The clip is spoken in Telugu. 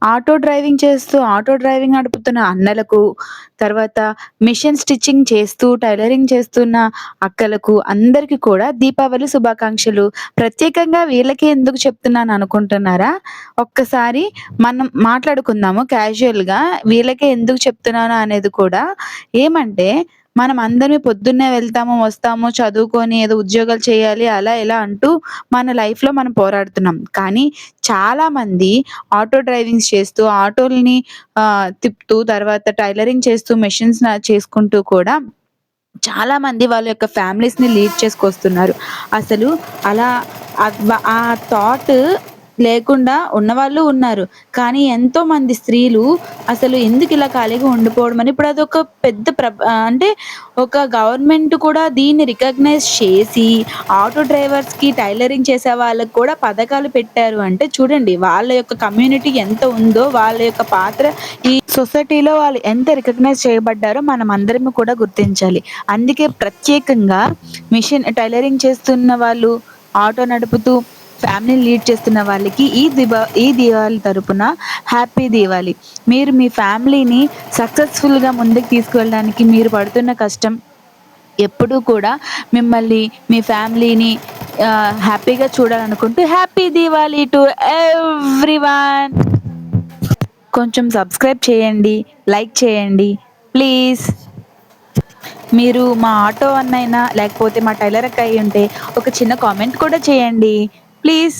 ఆటో డ్రైవింగ్ నడుపుతున్న అన్నలకు, తర్వాత మిషన్ స్టిచ్చింగ్ చేస్తూ, టైలరింగ్ చేస్తున్న అక్కలకు అందరికి కూడా దీపావళి శుభాకాంక్షలు. ప్రత్యేకంగా వీళ్ళకే ఎందుకు చెప్తున్నాను అనుకుంటున్నారా? ఒక్కసారి మనం మాట్లాడుకుందాము క్యాజుయల్‌గా. వీళ్ళకే ఎందుకు చెప్తున్నాను అనేది కూడా. ఏమంటే మనం అందరం పొద్దున్నే వెళ్తాము, వస్తాము, చదువుకొని ఏదో ఉద్యోగాలు చేయాలి అలా ఇలా అంటూ మన లైఫ్‌లో మనం పోరాడుతున్నాం. కానీ చాలామంది ఆటో డ్రైవింగ్స్ చేస్తూ, ఆటోలని తిప్పుతూ, తర్వాత టైలరింగ్ చేస్తూ, మెషిన్స్ చేసుకుంటూ కూడా చాలామంది వాళ్ళ యొక్క ఫ్యామిలీస్‌ని లీడ్ చేసుకొస్తున్నారు. అసలు అలా ఆ థాట్ లేకుండా ఉన్నవాళ్ళు ఉన్నారు. కానీ ఎంతోమంది స్త్రీలు అసలు ఎందుకిలా ఖాళీగా ఉండిపోవడం అని ఇప్పుడు అదొక పెద్ద అంటే ఒక గవర్నమెంట్ కూడా దీన్ని రికగ్నైజ్ చేసి ఆటో డ్రైవర్స్‌కి, టైలరింగ్ చేసే వాళ్ళకి కూడా పథకాలు పెట్టారు అంటే చూడండి వాళ్ళ యొక్క కమ్యూనిటీ ఎంత ఉందో, వాళ్ళ యొక్క పాత్ర ఈ సొసైటీలో వాళ్ళు ఎంత రికగ్నైజ్ చేయబడ్డారో మనమందరం కూడా గుర్తించాలి. అందుకే ప్రత్యేకంగా టైలరింగ్ చేస్తున్న వాళ్ళు, ఆటో నడుపుతూ ఫ్యామిలీని లీడ్ చేస్తున్న వాళ్ళకి ఈ దీవాళి తరపున హ్యాపీ దీవాళి. మీరు మీ ఫ్యామిలీని సక్సెస్‌ఫుల్‌గా ముందుకు తీసుకువెళ్ళడానికి మీరు పడుతున్న కష్టం ఎప్పుడూ కూడా మిమ్మల్ని, మీ ఫ్యామిలీని హ్యాపీగా చూడాలనుకుంటూ హ్యాపీ దీవాళి టు ఎవ్రీవన్. కొంచెం సబ్స్క్రైబ్ చేయండి, లైక్ చేయండి ప్లీజ్. మీరు మా ఆటో అన్నయినా లేకపోతే మా టైలర్ అక్క అయ్యుంటే ఒక చిన్న కామెంట్ కూడా చేయండి ప్లీజ్.